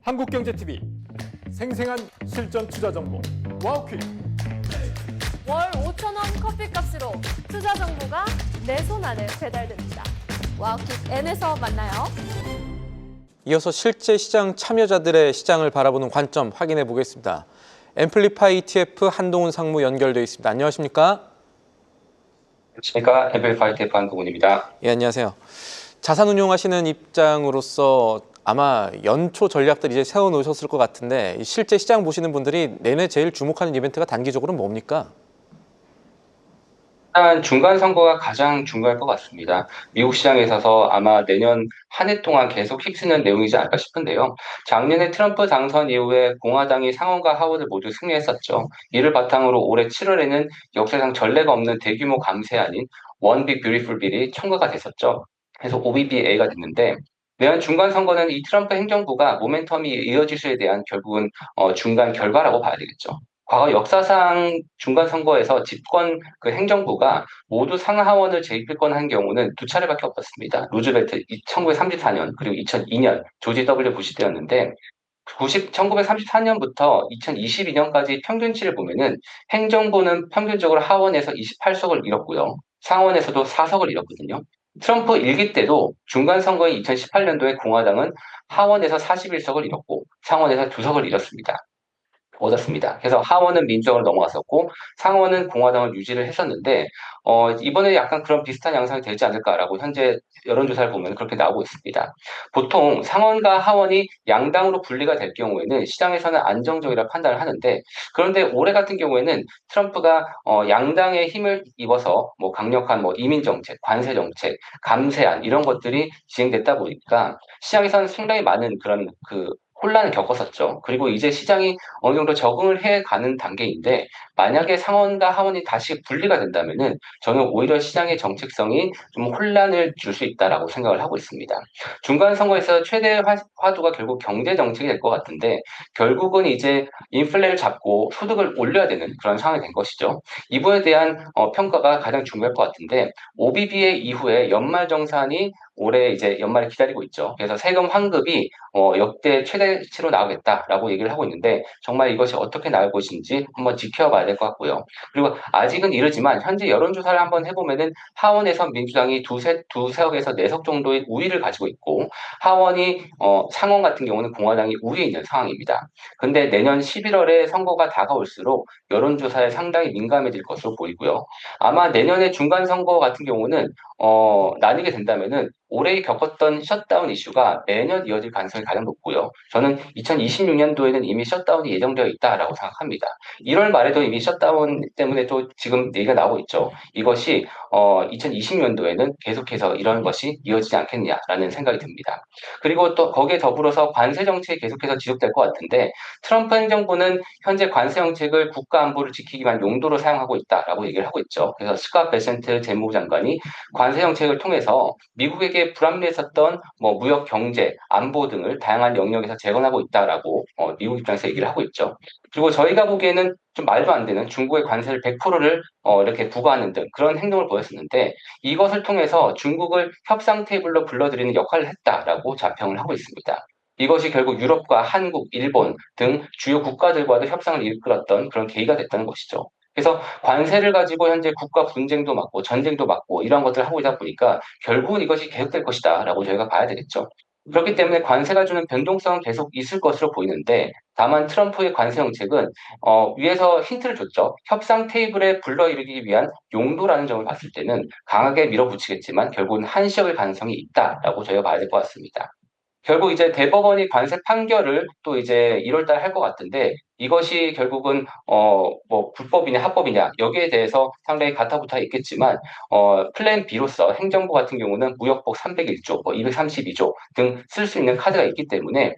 한국경제TV 생생한 실전 투자 정보 와우퀴. 월 5,000원 커피값으로 투자 정보가 내 손 안에 배달됩니다. 와우킥 N에서 만나요. 이어서 실제 시장 참여자들의 시장을 바라보는 관점 확인해 보겠습니다. 앰플리파이 ETF 한동훈 상무 연결되어 있습니다. 안녕하십니까? 안녕하십니까. 앰플리파이 ETF 한동훈입니다. 예, 안녕하세요. 자산 운용하시는 입장으로서 아마 연초 전략들 이제 세워놓으셨을 것 같은데 실제 시장 보시는 분들이 내내 제일 주목하는 이벤트가 단기적으로는 뭡니까? 일단 중간 선거가 가장 중요할 것 같습니다. 미국 시장에 있어서 아마 내년 한 해 동안 계속 휩쓰는 내용이지 않을까 싶은데요. 작년에 트럼프 당선 이후에 공화당이 상원과 하원을 모두 승리했었죠. 이를 바탕으로 올해 7월에는 역사상 전례가 없는 대규모 감세안인 One Big Beautiful Bill이 통과가 됐었죠. 그래서 OBBA가 됐는데 내년 중간 선거는 이 트럼프 행정부가 모멘텀이 이어질 수에 대한 결국은 중간 결과라고 봐야 되겠죠. 과거 역사상 중간 선거에서 집권 그 행정부가 모두 상하원을 재집권한 경우는 두 차례밖에 없었습니다. 루즈벨트 1934년 그리고 2002년 조지 W 부시 때였는데 1934년부터 2022년까지 평균치를 보면은 행정부는 평균적으로 하원에서 28석을 잃었고요. 상원에서도 4석을 잃었거든요. 트럼프 1기 때도 중간 선거인 2018년도에 공화당은 하원에서 41석을 잃었고 상원에서 2석을 잃었습니다. 얻었습니다. 그래서 하원은 민주당으로 넘어갔었고 상원은 공화당을 유지를 했었는데 이번에 약간 그런 비슷한 양상이 되지 않을까라고 현재 여론조사를 보면 그렇게 나오고 있습니다. 보통 상원과 하원이 양당으로 분리가 될 경우에는 시장에서는 안정적이라 판단을 하는데 그런데 올해 같은 경우에는 트럼프가 양당의 힘을 입어서 뭐 강력한 뭐 이민 정책, 관세 정책, 감세안 이런 것들이 진행됐다 보니까 시장에서는 상당히 많은 그런 혼란을 겪었었죠. 그리고 이제 시장이 어느 정도 적응을 해가는 단계인데 만약에 상원과 하원이 다시 분리가 된다면은 저는 오히려 시장의 정책성이 좀 혼란을 줄 수 있다라고 생각을 하고 있습니다. 중간 선거에서 최대 화두가 결국 경제 정책이 될 것 같은데 결국은 이제 인플레를 잡고 소득을 올려야 되는 그런 상황이 된 것이죠. 이 부분에 대한 평가가 가장 중요할 것 같은데 OBBA 이후에 연말정산이 올해 이제 연말에 기다리고 있죠. 그래서 세금 환급이 역대 최대치로 나오겠다라고 얘기를 하고 있는데 정말 이것이 어떻게 나올 것인지 한번 지켜봐야 될 것 같고요. 그리고 아직은 이르지만 현재 여론조사를 한번 해보면은 하원에서 민주당이 두석에서 4석 정도의 우위를 가지고 있고 하원이 상원 같은 경우는 공화당이 우위에 있는 상황입니다. 근데 내년 11월에 선거가 다가올수록 여론조사에 상당히 민감해질 것으로 보이고요. 아마 내년에 중간 선거 같은 경우는 나뉘게 된다면은 올해 겪었던 셧다운 이슈가 매년 이어질 가능성이 가장 높고요. 저는 2026년도에는 이미 셧다운이 예정되어 있다라고 생각합니다. 1월 말에도 이미 셧다운 때문에 또 지금 얘기가 나오고 있죠. 이것이 2020년도에는 계속해서 이런 것이 이어지지 않겠냐라는 생각이 듭니다. 그리고 또 거기에 더불어서 관세 정책이 계속해서 지속될 것 같은데 트럼프 행정부는 현재 관세 정책을 국가 안보를 지키기 위한 용도로 사용하고 있다라고 얘기를 하고 있죠. 그래서 스캇 베센트 재무부 장관이 관세 정책을 통해서 미국에게 불합리했었던 뭐 무역, 경제, 안보 등을 다양한 영역에서 재건하고 있다라고 미국 입장에서 얘기를 하고 있죠. 그리고 저희가 보기에는 좀 말도 안 되는 중국의 관세를 100%를 이렇게 부과하는 등 그런 행동을 보였었는데 이것을 통해서 중국을 협상 테이블로 불러들이는 역할을 했다라고 자평을 하고 있습니다. 이것이 결국 유럽과 한국, 일본 등 주요 국가들과도 협상을 이끌었던 그런 계기가 됐다는 것이죠. 그래서 관세를 가지고 현재 국가 분쟁도 막고 전쟁도 막고 이런 것들을 하고 있다 보니까 결국은 이것이 계속될 것이다라고 저희가 봐야 되겠죠. 그렇기 때문에 관세가 주는 변동성은 계속 있을 것으로 보이는데 다만 트럼프의 관세 정책은 위에서 힌트를 줬죠. 협상 테이블에 불러일으키기 위한 용도라는 점을 봤을 때는 강하게 밀어붙이겠지만 결국은 한시적일 가능성이 있다라고 저희가 봐야 될 것 같습니다. 결국 이제 대법원이 관세 판결을 또 이제 1월 달에 할 것 같은데 이것이 결국은 뭐 불법이냐 합법이냐 여기에 대해서 상당히 가타부타 있겠지만 플랜 B로서 행정부 같은 경우는 무역법 301조, 뭐 232조 등 쓸 수 있는 카드가 있기 때문에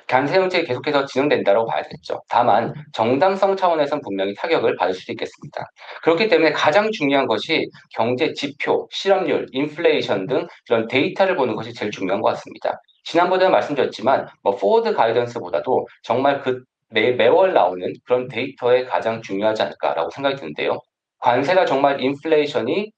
관세 정책이 계속해서 진행된다고 봐야겠죠. 다만 정당성 차원에서는 분명히 타격을 받을 수도 있겠습니다. 그렇기 때문에 가장 중요한 것이 경제 지표, 실업률, 인플레이션 등 이런 데이터를 보는 것이 제일 중요한 것 같습니다. 지난번에 말씀드렸지만 뭐 포워드 가이던스보다도 정말 매월 나오는 그런 데이터에 가장 중요하지 않을까라고 생각이 드는데요. 관세가 정말 인플레이션이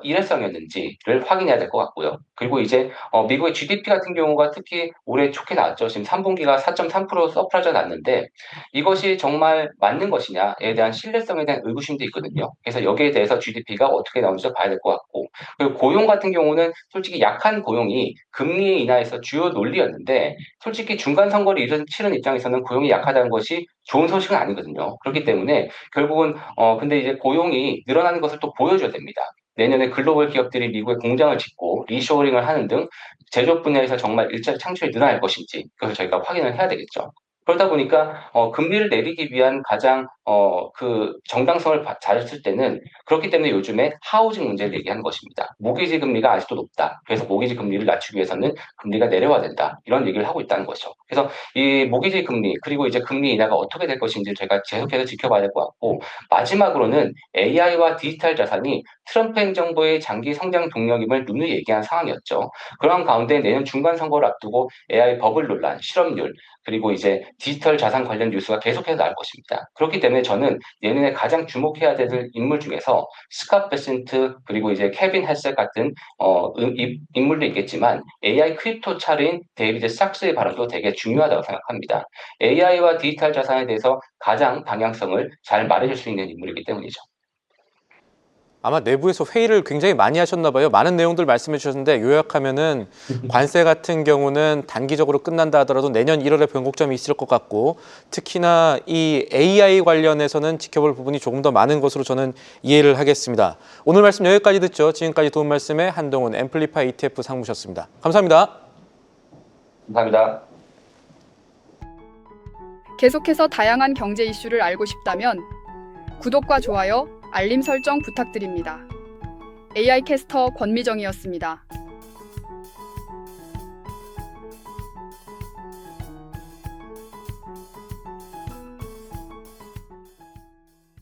일회성이었는지를 확인해야 될 것 같고요. 그리고 이제 미국의 GDP 같은 경우가 특히 올해 좋게 나왔죠. 지금 3분기가 4.3% 서프라이즈가 났는데 이것이 정말 맞는 것이냐에 대한 신뢰성에 대한 의구심도 있거든요. 그래서 여기에 대해서 GDP가 어떻게 나오는지 봐야 될 것 같고, 그리고 고용 같은 경우는 솔직히 약한 고용이 금리 인하에서 주요 논리였는데 솔직히 중간 선거를 치른 입장에서는 고용이 약하다는 것이 좋은 소식은 아니거든요. 그렇기 때문에 결국은 근데 이제 고용이 늘어나는 것을 또 보여줘야 됩니다. 내년에 글로벌 기업들이 미국에 공장을 짓고 리쇼어링을 하는 등 제조업 분야에서 정말 일자리 창출이 늘어날 것인지 그것을 저희가 확인을 해야 되겠죠. 그러다 보니까 금리를 내리기 위한 가장 그 정당성을 찾았을 때는 그렇기 때문에 요즘에 하우징 문제를 얘기하는 것입니다. 모기지 금리가 아직도 높다. 그래서 모기지 금리를 낮추기 위해서는 금리가 내려와야 된다. 이런 얘기를 하고 있다는 거죠. 그래서 이 모기지 금리 그리고 이제 금리 인하가 어떻게 될 것인지 제가 계속해서 지켜봐야 될 것 같고, 마지막으로는 AI와 디지털 자산이 트럼프 행정부의 장기 성장 동력임을 누누이 얘기한 상황이었죠. 그런 가운데 내년 중간 선거를 앞두고 AI 버블 논란, 실업률, 그리고 이제 디지털 자산 관련 뉴스가 계속해서 나올 것입니다. 그렇기 때문에 저는 내년에 가장 주목해야 될 인물 중에서 스캇 베센트 그리고 이제 케빈 헬셋 같은 인물도 있겠지만 AI 크립토 차르인 데이비드 삭스의 발언도 되게 중요하다고 생각합니다. AI와 디지털 자산에 대해서 가장 방향성을 잘 말해줄 수 있는 인물이기 때문이죠. 아마 내부에서 회의를 굉장히 많이 하셨나 봐요. 많은 내용들 말씀해 주셨는데 요약하면은 관세 같은 경우는 단기적으로 끝난다 하더라도 내년 1월에 변곡점이 있을 것 같고, 특히나 이 AI 관련해서는 지켜볼 부분이 조금 더 많은 것으로 저는 이해를 하겠습니다. 오늘 말씀 여기까지 듣죠. 지금까지 도움 말씀에 한동훈 앰플리파이 ETF 상무셨습니다. 감사합니다. 감사합니다. 계속해서 다양한 경제 이슈를 알고 싶다면 구독과 좋아요, 알림 설정 부탁드립니다. AI 캐스터 권미정이었습니다.